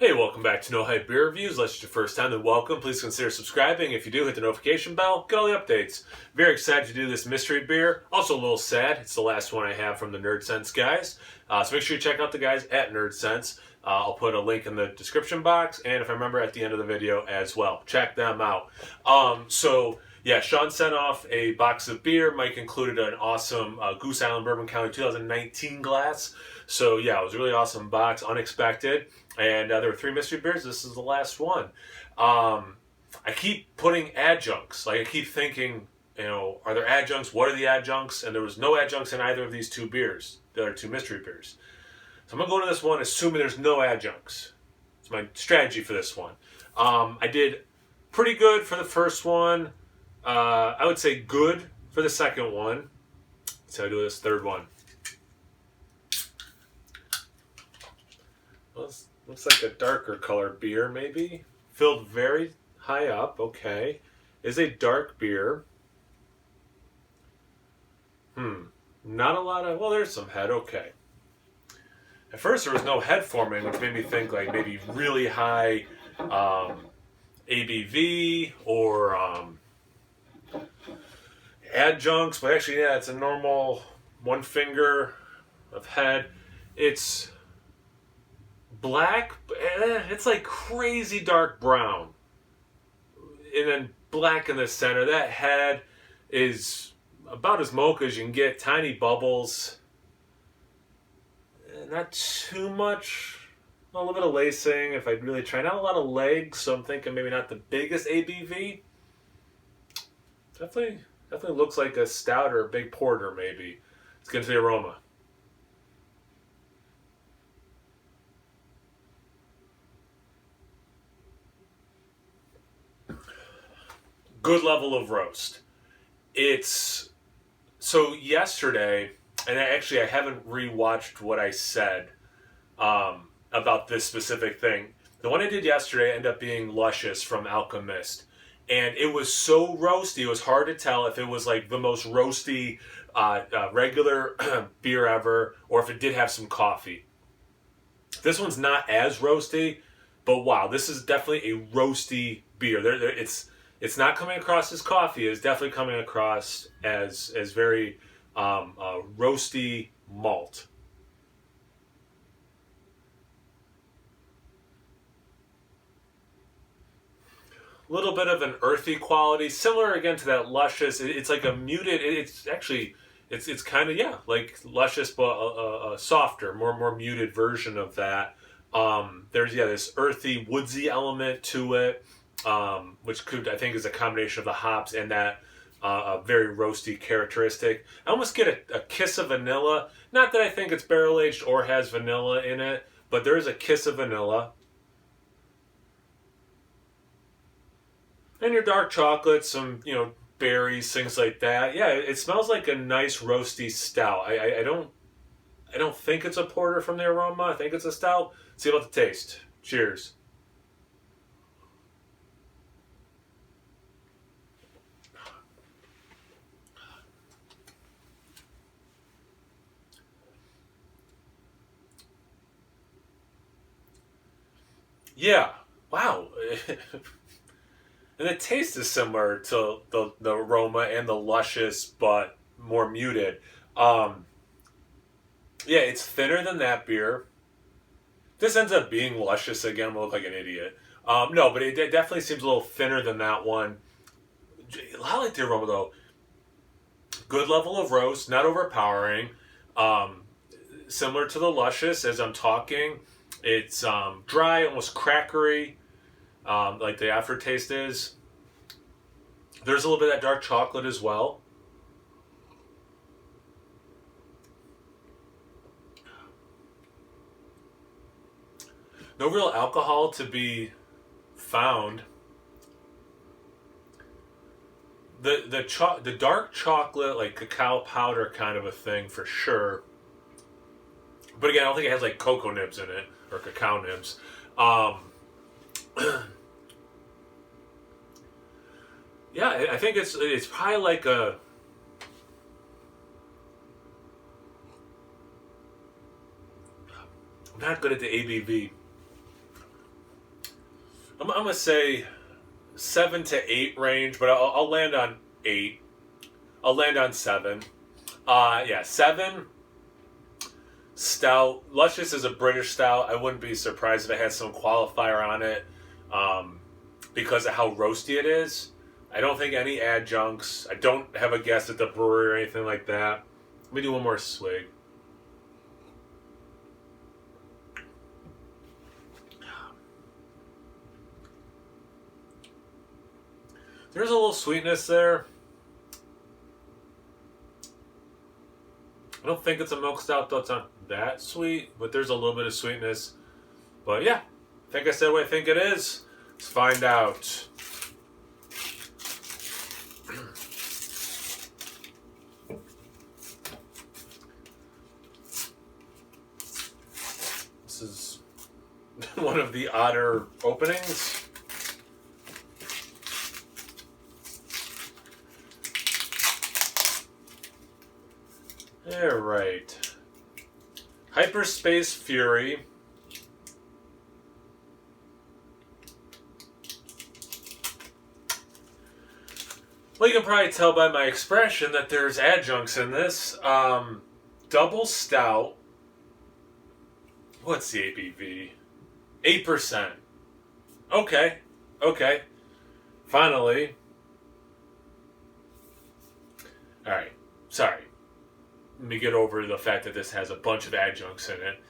Hey, welcome back to No Hype Beer Reviews. Unless it's your first time, then welcome. Please consider subscribing. If you do, hit the notification bell. Get all the updates. Very excited to do this mystery beer. Also a little sad. It's the last one I have from the Nerdsense guys. So make sure you check out the guys at Nerdsense. I'll put a link in the description box, and if I remember, at the end of the video as well. Check them out. Sean sent off a box of beer. Mike included an awesome Goose Island Bourbon County 2019 glass. So yeah, it was a really awesome box, unexpected. And there were 3 mystery beers. This is the last one. I keep putting adjuncts. Like, I keep thinking, are there adjuncts? What are the adjuncts? And there was no adjuncts in either of these 2 beers. The other 2 mystery beers. So I'm going to go into this one assuming there's no adjuncts. It's my strategy for this one. I did pretty good for the first one. I would say good for the second one. So I do this third one. Well, looks like a darker color beer, maybe. Filled very high up. Okay. Is a dark beer. Not a lot of... Well, there's some head. Okay. At first, there was no head forming, which made me think like maybe really high ABV or adjuncts. But actually, yeah, it's a normal 1 finger of head. It's black, it's like crazy dark brown, and then black in the center. That head is about as mocha as you can get. Tiny bubbles, not too much. A little bit of lacing if I really try. Not a lot of legs, so I'm thinking maybe not the biggest ABV. Definitely looks like a stout or a big porter maybe. Let's get into the aroma. Good level of roast. It's so yesterday, and I haven't rewatched what I said about this specific thing. The one I did yesterday ended up being Luscious from Alchemist, and it was so roasty. It was hard to tell if it was like the most roasty regular beer ever, or if it did have some coffee. This one's not as roasty, but wow, this is definitely a roasty beer. It's not coming across as coffee. It's definitely coming across as very roasty malt. A little bit of an earthy quality, similar again to that Luscious. It's like a muted. It's kind of like Luscious, but a softer, more muted version of that. There's this earthy, woodsy element to it. Which I think is a combination of the hops and that very roasty characteristic. I almost get a kiss of vanilla. Not that I think it's barrel aged or has vanilla in it, but there is a kiss of vanilla. And your dark chocolate, some berries, things like that. Yeah, it smells like a nice roasty stout. I don't think it's a porter from the aroma. I think it's a stout. See about the taste. Cheers. Yeah, wow. And the taste is similar to the aroma and the Luscious, but more muted. It's thinner than that beer. This ends up being Luscious again. I'm going to look like an idiot. No, but it definitely seems a little thinner than that one. I like the aroma, though. Good level of roast, not overpowering. Similar to the Luscious as I'm talking. It's dry, almost crackery, like the aftertaste is. There's a little bit of that dark chocolate as well. No real alcohol to be found. The dark chocolate, like cacao powder kind of a thing for sure. But again, I don't think it has like cocoa nibs in it or cacao nibs. I think it's probably like a... I'm not good at the ABV. I'm gonna say 7 to 8 range, but I'll land on 8. I'll land on 7. Yeah, 7. Stout. Luscious is a British stout. I wouldn't be surprised if it had some qualifier on it, because of how roasty it is. I don't think any adjuncts. I don't have a guess at the brewery or anything like that. Let me do one more swig. There's a little sweetness there. I don't think it's a milk stout, though. It's not that sweet, but there's a little bit of sweetness. But yeah, I think I said what I think it is. Let's find out. This is one of the odder openings. Alright. Hyperspace Fury. Well, you can probably tell by my expression that there's adjuncts in this. Double stout. What's the ABV? 8%. Okay. Finally. Alright. Sorry. Let me get over the fact that this has a bunch of adjuncts in it.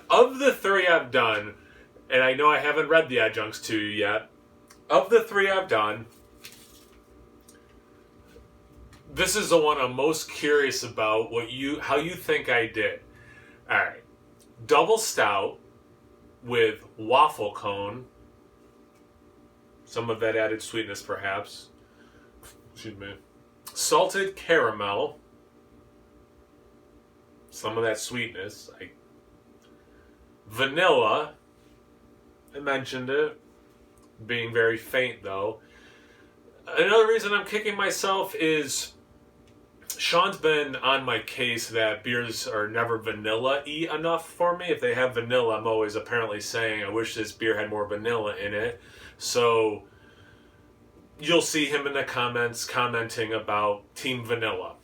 Of the 3 I've done, and I know I haven't read the adjuncts to you yet, of the 3 I've done, this is the one I'm most curious about how you think I did. Alright. Double stout with waffle cone. Some of that added sweetness, perhaps. Excuse me. Salted caramel. Some of that sweetness. Vanilla. I mentioned it. Being very faint, though. Another reason I'm kicking myself is Sean's been on my case that beers are never vanilla-y enough for me. If they have vanilla, I'm always apparently saying, I wish this beer had more vanilla in it. So you'll see him in the comments commenting about Team Vanilla.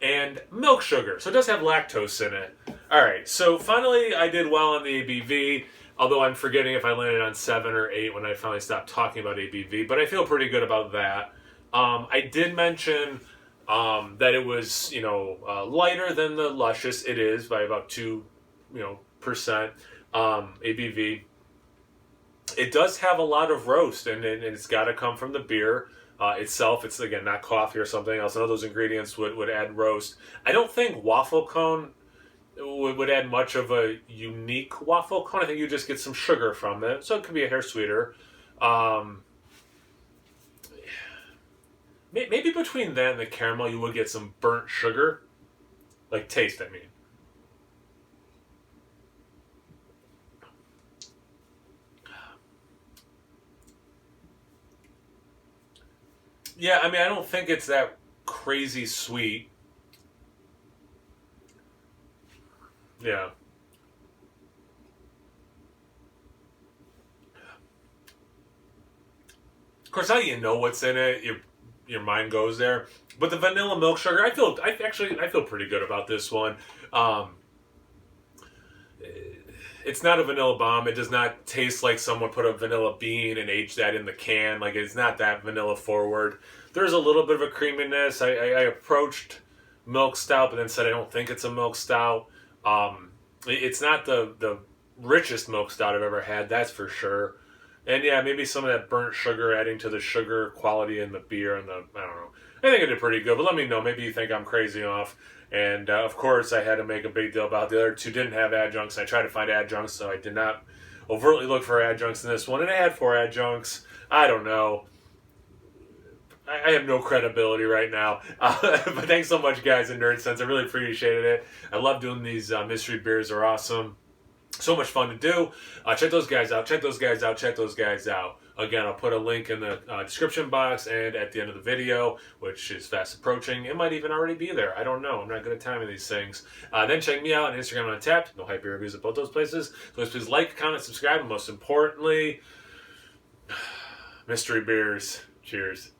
And milk sugar. So it does have lactose in it. Alright, so finally I did well on the ABV. Although I'm forgetting if I landed on 7 or 8 when I finally stopped talking about ABV. But I feel pretty good about that. I did mention that it was, lighter than the Luscious. It is by about 2%, ABV. It does have a lot of roast, and it's got to come from the beer itself. It's, again, not coffee or something else. None of those ingredients would add roast. I don't think waffle cone would add much of a unique waffle cone. I think you just get some sugar from it, so it could be a hair sweeter. Maybe between that and the caramel, you would get some burnt sugar. Like taste, I mean. Yeah, I mean, I don't think it's that crazy sweet. Yeah. Of course, how you know what's in it, your mind goes there. But the vanilla milk sugar, I feel pretty good about this one. It's not a vanilla bomb. It does not taste like someone put a vanilla bean and aged that in the can. Like, it's not that vanilla forward. There's a little bit of a creaminess. I approached milk stout, but then said I don't think it's a milk stout. It's not the richest milk stout I've ever had, that's for sure. And yeah, maybe some of that burnt sugar adding to the sugar quality in the beer and I don't know. I think I did pretty good, but let me know. Maybe you think I'm crazy off. And of course, I had to make a big deal about the other 2 didn't have adjuncts. I tried to find adjuncts, so I did not overtly look for adjuncts in this one. And I had 4 adjuncts. I don't know. I have no credibility right now. But thanks so much, guys, in Nerdsense. I really appreciated it. I love doing these mystery beers. They're awesome. So much fun to do. Check those guys out. Check those guys out. Again, I'll put a link in the description box and at the end of the video, which is fast approaching. It might even already be there. I don't know. I'm not good at timing these things. Then check me out on Instagram and Untapped. No hype reviews at both those places. So please like, comment, subscribe, and most importantly, mystery beers. Cheers.